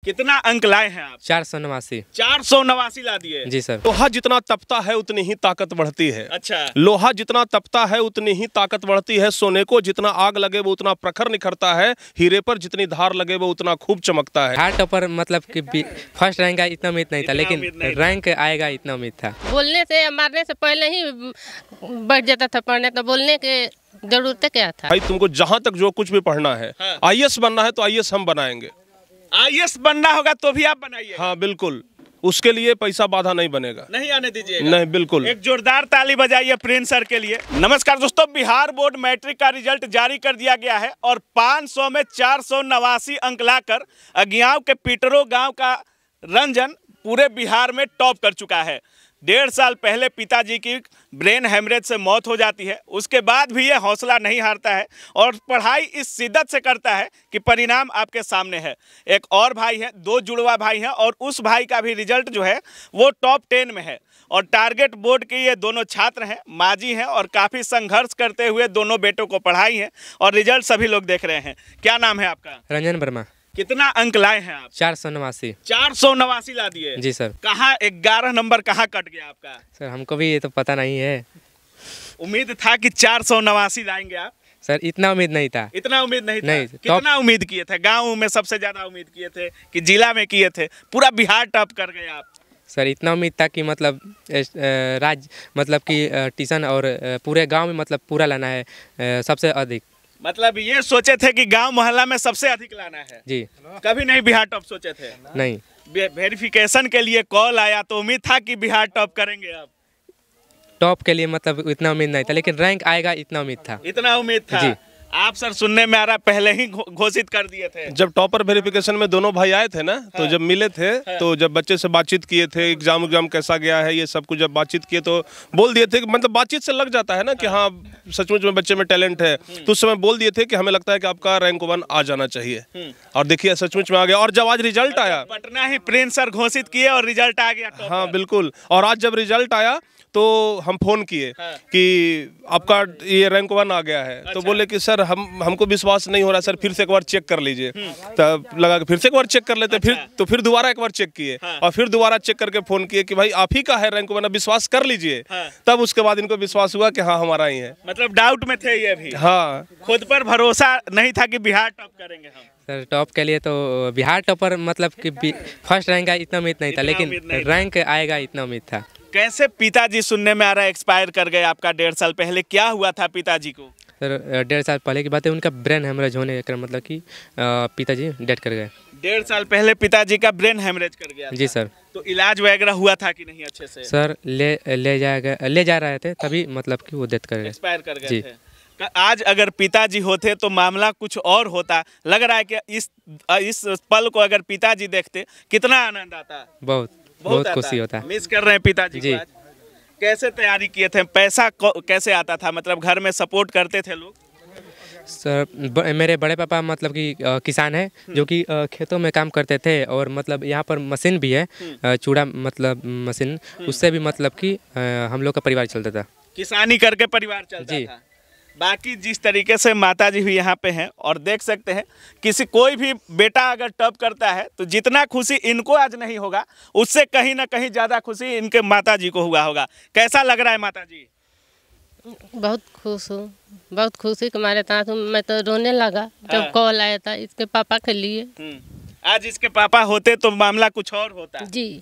कितना अंक लाए हैं आप? 489। 489 ला दिए जी सर। लोहा जितना तपता है उतनी ही ताकत बढ़ती है। अच्छा। लोहा जितना तपता है उतनी ही ताकत बढ़ती है। सोने को जितना आग लगे वो उतना प्रखर निखरता है। हीरे पर जितनी धार लगे वो उतना खूब चमकता है। हार्ट टॉपर मतलब कि फर्स्ट रैंक का इतना उम्मीद नहीं था, लेकिन रैंक आएगा इतना उम्मीद था। बोलने से या मारने से पहले ही बढ़ जाता था पढ़ने, तो बोलने के जरूरत क्या था? भाई तुमको जहाँ तक जो कुछ भी पढ़ना है, आईएएस बनना है तो आईएएस हम बनाएंगे। आईएएस बनना होगा तो भी आप बनाइए। हाँ बिल्कुल, उसके लिए पैसा बाधा नहीं बनेगा। नहीं आने दीजिएगा। नहीं बिल्कुल। एक जोरदार ताली बजाइए प्रिंस सर के लिए। नमस्कार दोस्तों, बिहार बोर्ड मैट्रिक का रिजल्ट जारी कर दिया गया है और 500 में 489 अंक लाकर अगियाव के पीटरो गांव का रंजन पूरे बिहार में टॉप कर चुका है। 1.5 साल पहले पिताजी की ब्रेन हेमरेज से मौत हो जाती है, उसके बाद भी ये हौसला नहीं हारता है और पढ़ाई इस शिद्दत से करता है कि परिणाम आपके सामने है। एक और भाई है, 2 जुड़वा भाई हैं और उस भाई का भी रिजल्ट जो है वो टॉप 10 में है और टारगेट बोर्ड के ये दोनों छात्र हैं, माजी हैं और काफ़ी संघर्ष करते हुए दोनों बेटों को पढ़ाई है और रिजल्ट सभी लोग देख रहे हैं। क्या नाम है आपका? रंजन वर्मा। कितना अंक लाए हैं आप? 489। 489 ला दिए। जी सर। कहाँ 11 नंबर कहाँ कट गया आपका? सर हमको भी ये तो पता नहीं है। उम्मीद था कि 489 लाएंगे आप? सर इतना उम्मीद नहीं था। इतना उम्मीद नहीं था? नहीं। कितना उम्मीद किए थे? गांव में सबसे ज्यादा उम्मीद किए थे कि जिला में किए थे? पूरा बिहार टॉप कर गए आप? सर इतना उम्मीद था कि मतलब राज्य मतलब कि ट्यूशन और पूरे गांव में मतलब पूरा लाना है सबसे अधिक। मतलब ये सोचे थे कि गांव मोहल्ला में सबसे अधिक लाना है? जी। कभी नहीं बिहार टॉप सोचे थे? नहीं। वेरिफिकेशन के लिए कॉल आया तो उम्मीद था कि बिहार टॉप करेंगे आप? टॉप के लिए मतलब इतना उम्मीद नहीं था, लेकिन रैंक आएगा इतना उम्मीद था। इतना उम्मीद था? जी। आप सर सुनने में आ रहा पहले ही घोषित कर दिए थे? जब टॉपर वेरिफिकेशन में दोनों भाई आए थे ना, तो जब मिले थे तो जब बच्चे से बातचीत किए थे, एग्जाम कैसा गया है ये सब कुछ जब बातचीत किए तो बोल दिए थे, मतलब बातचीत से लग जाता है ना कि हाँ सचमुच में बच्चे में टैलेंट है। तो उस समय बोल दिए थे कि हमें लगता है कि आपका रैंक 1 आ जाना चाहिए और देखिए सचमुच में आ गया। और जब आज रिजल्ट आया, पटना ही प्रिंस सर घोषित किए और रिजल्ट आ गया। हाँ बिल्कुल। और आज जब रिजल्ट आया तो हम फोन किए कि आपका ये रैंक 1 आ गया है। अच्छा। तो बोले कि सर हमको विश्वास नहीं हो रहा सर, फिर से एक बार चेक कर लीजिए। तब लगा कि फिर से एक बार चेक कर लेते। अच्छा। फिर तो फिर दोबारा एक बार चेक किए। हाँ। और फिर दोबारा चेक करके फोन किए कि भाई आप ही का है रैंक 1, विश्वास कर लीजिए। हाँ। तब उसके बाद इनको विश्वास हुआ कि हाँ हमारा ही है। मतलब डाउट में थे ये भी? हाँ। खुद पर भरोसा नहीं था कि बिहार टॉप करेंगे हम? सर टॉप के लिए तो बिहार टॉपर मतलब कि फर्स्ट रैंक का इतना उम्मीद नहीं था, लेकिन रैंक आएगा इतना उम्मीद था। कैसे पिताजी सुनने में आ रहा है एक्सपायर कर गए आपका 1.5 साल पहले? क्या हुआ था पिताजी को? सर 1.5 साल पहले की बात है, उनका ब्रेन हेमरेज होने का मतलब कि पिताजी डेथ कर गए। 1.5 साल पहले पिताजी का ब्रेन हेमरेज कर गया था? जी सर। तो इलाज वगैरह हुआ था कि नहीं अच्छे से? सर ले जा रहे थे तभी मतलब कि वो डेथ कर गए, एक्सपायर कर गए थे। आज अगर पिताजी होते तो मामला कुछ और होता। लग रहा है कि इस पल को अगर पिताजी देखते कितना आनंद आता? बहुत खुशी होता। मिस कर रहे हैं पिताजी को आज? कैसे तैयारी किए थे? पैसा कैसे आता था? मतलब घर में सपोर्ट करते थे लोग? सर मेरे बड़े पापा मतलब कि किसान है, जो कि खेतों में काम करते थे और मतलब यहाँ पर मशीन भी है, चूड़ा मतलब मशीन, उससे भी मतलब कि हम लोग का परिवार चलता था। किसानी करके परिवार चलता था। बाकी जिस तरीके से माताजी भी यहाँ पे हैं और देख सकते हैं, कोई भी बेटा अगर टॉप करता है तो जितना खुशी इनको आज नहीं होगा, उससे कहीं ना कहीं ज़्यादा खुशी इनके माताजी को हुआ होगा। कैसा लग रहा है माताजी? बहुत खुश हूँ, बहुत खुशी के मारे था मैं तो रोने लगा जब कॉल आया था इसके पापा के लिए। आज इसके पापा होते तो मामला कुछ और होता। जी।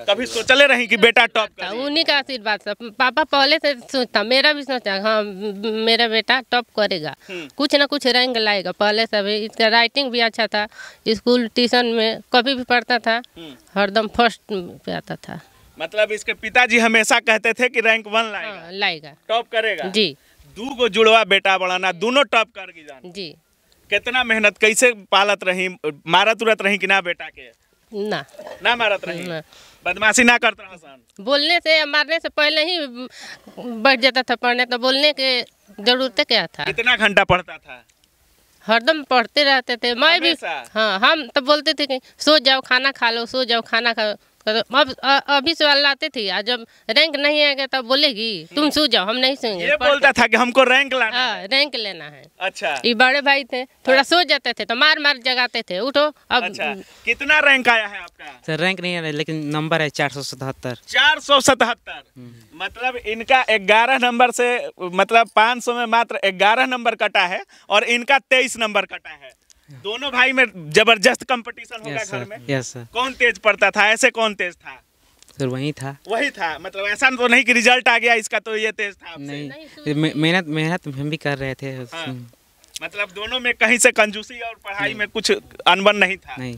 कभी सोचले रही कि बेटा टॉप कर? उन्हीं का आशीर्वाद था। पापा पहले से सोचता, मेरा भी सोचा हाँ मेरा बेटा टॉप करेगा, कुछ ना कुछ रैंक लाएगा। पहले से भी इसका राइटिंग भी अच्छा था, स्कूल ट्यूशन में कभी भी पढ़ता था, हरदम फर्स्ट पे आता था। मतलब इसके पिताजी हमेशा कहते थे कि रैंक 1 लाएगा? लाएगा, टॉप करेगा। जी। 2 जुड़वा बेटा बढ़ाना, दोनों टॉप कर गई जी। कितना मेहनत कैसे पालत रही? मारत उरत रही कि ना बेटा के? ना मारत रही? बदमाशी ना करता हसन? बोलने से या मारने से पहले ही बढ़ जाता था पढ़ने, तो बोलने के जरूरत क्या था? कितना घंटा पढ़ता था? हरदम पढ़ते रहते थे। मैं भी हाँ, हम तो बोलते थे कि सो जाओ खाना खा लो, सो जाओ खाना खा, अब अभी सवाल लाते थे, आज जब रैंक नहीं आएगा तब बोलेगी तुम सो जाओ, हम नहीं सोएंगे। ये बोलता था कि हमको रैंक लाना है। हाँ, रैंक लेना है। अच्छा, ये बड़े भाई थे, थोड़ा सो जाते थे तो मार मार जगाते थे, उठो अब। अच्छा, कितना रैंक आया है आपका? सर रैंक नहीं है लेकिन नंबर है 477। 477। मतलब इनका 11 नंबर से, मतलब 500 में मात्र 11 नंबर कटा है और इनका 23 नंबर कटा है। दोनों भाई में जबरदस्त कंपटीशन होगा घर में। Yes sir. कौन तेज पढ़ता था? ऐसे कौन तेज था? सर वही था। वही था, मतलब ऐसा तो नहीं कि रिजल्ट आ गया इसका तो ये तेज था आपसे। नहीं, मेहनत हम भी कर रहे थे। हाँ। मतलब दोनों में कहीं से कंजूसी और पढ़ाई में कुछ अनबन नहीं था। नहीं।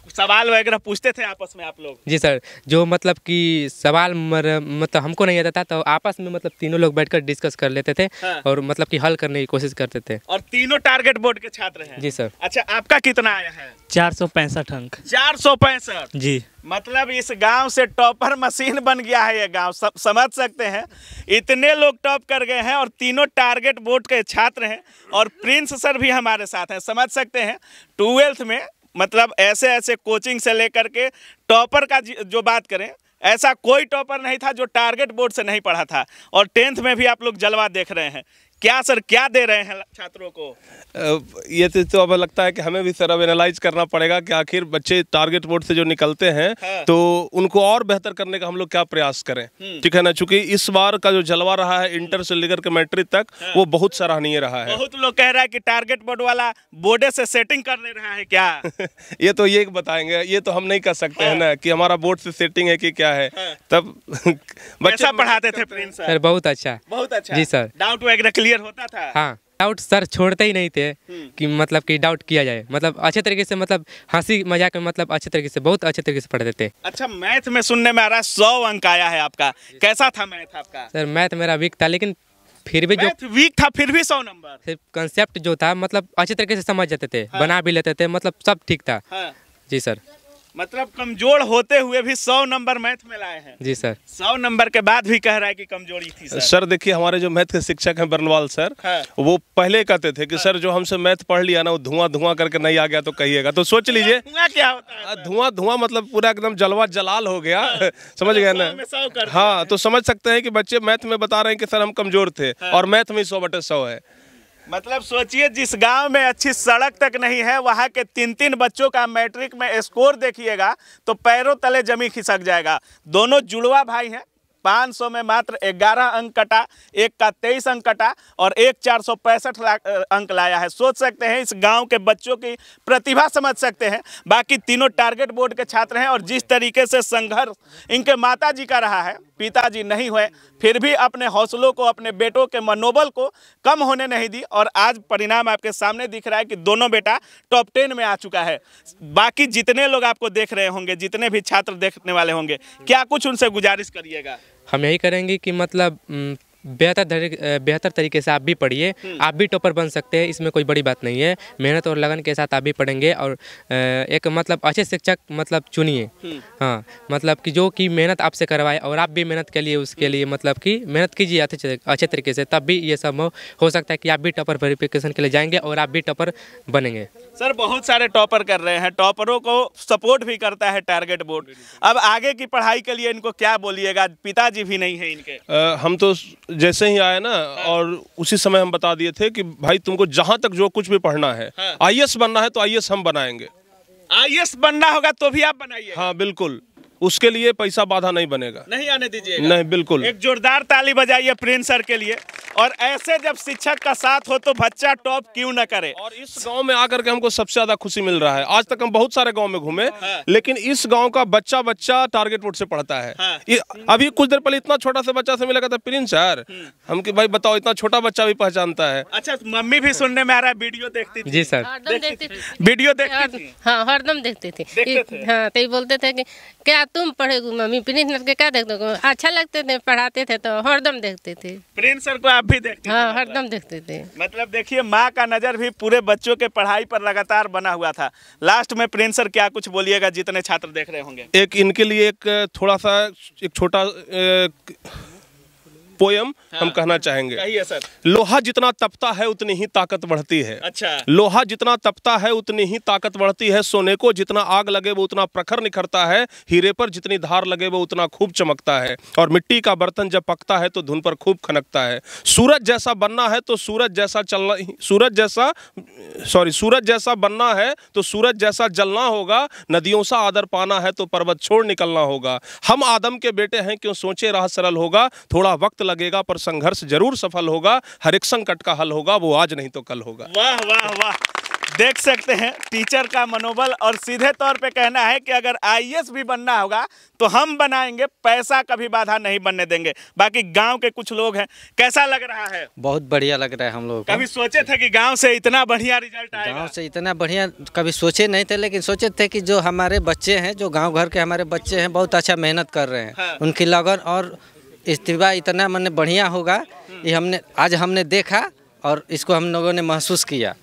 सवाल वगैरह पूछते थे आपस में आप लोग? जी सर, जो मतलब कि सवाल मतलब हमको नहीं आता था तो आपस में मतलब तीनों लोग बैठकर डिस्कस कर लेते थे। हाँ। और मतलब कि हल करने की कोशिश करते थे। और तीनों टारगेट बोर्ड के छात्र हैं? जी सर। अच्छा, आपका कितना आया है? 465 अंक। 465। जी। मतलब इस गांव से टॉपर मशीन बन गया है ये गांव, सब समझ सकते हैं। इतने लोग टॉप कर गए हैं और तीनों टारगेट बोर्ड के छात्र हैं। और प्रिंस सर भी हमारे साथ हैं, समझ सकते हैं। 12th में मतलब ऐसे ऐसे कोचिंग से लेकर के टॉपर का जो बात करें, ऐसा कोई टॉपर नहीं था जो टारगेट बोर्ड से नहीं पढ़ा था। और 10th में भी आप लोग जलवा देख रहे हैं। क्या सर, क्या दे रहे हैं छात्रों को? ये तो अब लगता है कि हमें भी सर अब एनालाइज करना पड़ेगा कि आखिर बच्चे टारगेट बोर्ड से जो निकलते हैं हाँ। तो उनको और बेहतर करने का हम लोग क्या प्रयास करें। ठीक है ना, चूंकि इस बार का जो जलवा रहा है इंटर से लेकर के मैट्रिक तक, हाँ। वो बहुत सराहनीय रहा है। बहुत लोग कह रहा है कि टारगेट बोर्ड वाला बोर्डे से सेटिंग कर ले रहा है क्या? ये तो ये बताएंगे, ये तो हम नहीं कर सकते हैं ना कि हमारा बोर्ड से सेटिंग है कि क्या है। तब बच्चा पढ़ाते थे प्रिंस सर बहुत अच्छा। बहुत अच्छा। जी सर। डाउट वगैरह क्लियर होता था? हाँ, डाउट सर छोड़ते ही नहीं थे कि मतलब कि डाउट किया जाए। मतलब अच्छे तरीके से, मतलब हंसी मजाक में, मतलब अच्छे तरीके से, बहुत अच्छे तरीके से पढ़ते थे। अच्छा, मैथ में सुनने में आ रहा है 100 अंक आया है आपका। कैसा था मैथ आपका? सर मैथ मेरा वीक था, लेकिन फिर भी जो वीक था फिर भी 100 नंबर। सिर्फ कंसेप्ट जो था मतलब अच्छे तरीके से समझ जाते थे। हाँ। बना भी लेते थे, मतलब सब ठीक था। हाँ। जी सर। मतलब कमजोर होते हुए भी 100 नंबर मैथ में लाए हैं। जी सर। 100 नंबर के बाद भी कह रहा है कि कमजोरी थी सर। सर देखिए, हमारे जो मैथ के शिक्षक हैं बरनवाल सर, हाँ। वो पहले कहते थे कि सर जो हमसे मैथ पढ़ लिया ना, वो धुआं धुआं करके नहीं आ गया तो कहिएगा। तो सोच लीजिए धुआं क्या होता है? धुआं धुआं मतलब पूरा एकदम जलवा जलाल हो गया। समझ गए ना? 100 में 100 कर हाँ, तो समझ सकते हैं कि बच्चे मैथ में बता रहे हैं कि सर हम कमजोर थे। और मैथ में 100/100 है। मतलब सोचिए, जिस गांव में अच्छी सड़क तक नहीं है, वहां के 3-3 बच्चों का मैट्रिक में स्कोर देखिएगा तो पैरों तले जमी खिसक जाएगा। दोनों जुड़वा भाई हैं। 500 में मात्र 11 अंक कटा, एक का 23 अंक कटा और एक 465 अंक लाया है। सोच सकते हैं इस गांव के बच्चों की प्रतिभा, समझ सकते हैं। बाकी तीनों टारगेट बोर्ड के छात्र हैं और जिस तरीके से संघर्ष इनके माताजी का रहा है, पिताजी नहीं हुए फिर भी अपने हौसलों को, अपने बेटों के मनोबल को कम होने नहीं दी। और आज परिणाम आपके सामने दिख रहा है कि दोनों बेटा टॉप 10 में आ चुका है। बाकी जितने लोग आपको देख रहे होंगे, जितने भी छात्र देखने वाले होंगे, क्या कुछ उनसे गुजारिश करिएगा? हम यही करेंगे कि मतलब बेहतर तरीके से आप भी पढ़िए, आप भी टॉपर बन सकते हैं। इसमें कोई बड़ी बात नहीं है। मेहनत और लगन के साथ आप भी पढ़ेंगे और एक मतलब अच्छे शिक्षक मतलब चुनिए। हाँ, मतलब कि जो कि मेहनत आपसे करवाए और आप भी मेहनत के लिए, उसके लिए मतलब कि मेहनत कीजिए अच्छे तरीके से, तब भी ये संभव हो सकता है कि आप भी टॉपर वेरिफिकेशन के लिए जाएंगे और आप भी टॉपर बनेंगे। सर बहुत सारे टॉपर कर रहे हैं, टॉपरों को सपोर्ट भी करता है टारगेट बोर्ड। अब आगे की पढ़ाई के लिए इनको क्या बोलिएगा? पिताजी भी नहीं है इनके। हम तो जैसे ही आए ना और उसी समय हम बता दिए थे कि भाई तुमको जहां तक जो कुछ भी पढ़ना है, आईएएस बनना है तो आईएएस हम बनाएंगे। आईएएस बनना होगा तो भी आप बनाइए। हाँ बिल्कुल, उसके लिए पैसा बाधा नहीं बनेगा, नहीं आने दीजिएगा। नहीं, बिल्कुल। एक जोरदार ताली बजाइए प्रिंस सर के लिए। और ऐसे जब शिक्षक का साथ हो तो बच्चा टॉप क्यों न करे। और इस गांव में आकर के हमको सबसे ज्यादा खुशी मिल रहा है। आज तक हम बहुत सारे गांव में घूमे, लेकिन इस गांव का बच्चा टारगेट बोर्ड से पढ़ता है। अभी कुछ देर पहले इतना छोटा सा बच्चा से मिला था प्रिंस सर, हम कि भाई बताओ, इतना छोटा बच्चा भी पहचानता है। अच्छा, मम्मी भी सुनने में आ रहा है वीडियो देखती थी? जी सर, वीडियो देखती थी। हाँ, हरदम देखते थे। हाँ, तो बोलते थे कि क्या तुम पढ़ेगी मम्मी, प्रिंस सर के क्या देखते हो? अच्छा लगते थे, पढ़ाते थे तो हरदम देखते थे। प्रिंस सर को आप भी देखते थे? हाँ, हरदम देखते थे। मतलब देखिए, माँ का नज़र भी पूरे बच्चों के पढ़ाई पर लगातार बना हुआ था। लास्ट में प्रिंस सर क्या कुछ बोलिएगा जितने छात्र देख रहे होंगे? एक इनके लिए एक थोड़ा सा एक छोटा पोयम हम कहना चाहेंगे। कहिए सर। लोहा जितना तपता है उतनी ही ताकत बढ़ती है। अच्छा। लोहा जितना तपता है उतनी ही ताकत बढ़ती है। सोने को जितना आग लगे वो उतना प्रखर निखरता है। हीरे पर जितनी धार लगे वो उतना खूब चमकता है। और मिट्टी का बर्तन जब पकता है तो धुन पर खूब खनकता है। सूरज जैसा बनना है तो सूरज जैसा बनना है तो सूरज जैसा जलना होगा। नदियों सा आदर पाना है तो पर्वत छोड़ निकलना होगा। हम आदम के बेटे हैं, क्यों सोचे राह सरल होगा। थोड़ा वक्त लगेगा पर संघर्ष जरूर सफल होगा। हर एक संकट का हल होगा, वो आज नहीं तो कल होगा। वाह वाह वाह, देख सकते हैं टीचर का मनोबल। और सीधे तौर पे कहना है कि अगर आईएएस भी बनना होगा तो हम बनाएंगे, पैसा कभी बाधा नहीं बनने देंगे। बाकी गांव के कुछ लोग हैं, कैसा लग रहा है? बहुत बढ़िया लग रहा है हम लोग। कभी सोचे थे कि गांव से इतना बढ़िया रिजल्ट आएगा? गांव से इतना बढ़िया कभी सोचे नहीं थे, लेकिन सोचे थे कि जो हमारे बच्चे हैं, जो गांव घर के हमारे बच्चे हैं, बहुत अच्छा मेहनत कर रहे हैं। हाँ। उनकी लगन और इस्तीफा इतना मैंने बढ़िया होगा, ये आज हमने देखा और इसको हम लोगों ने महसूस किया।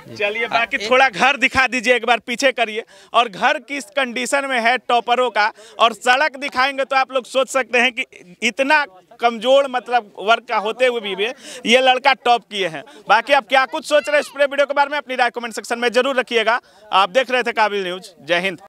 चलिए, बाकी थोड़ा घर दिखा दीजिए, एक बार पीछे करिए। और घर किस कंडीशन में है टॉपरों का, और सड़क दिखाएंगे तो आप लोग सोच सकते हैं कि इतना कमजोर मतलब वर्ग का होते हुए भी ये लड़का टॉप किए हैं। बाकी आप क्या कुछ सोच रहे हैं इस पूरे वीडियो के बारे में, अपनी राय कमेंट सेक्शन में जरूर रखिएगा। आप देख रहे थे काबिल न्यूज। जय हिंद।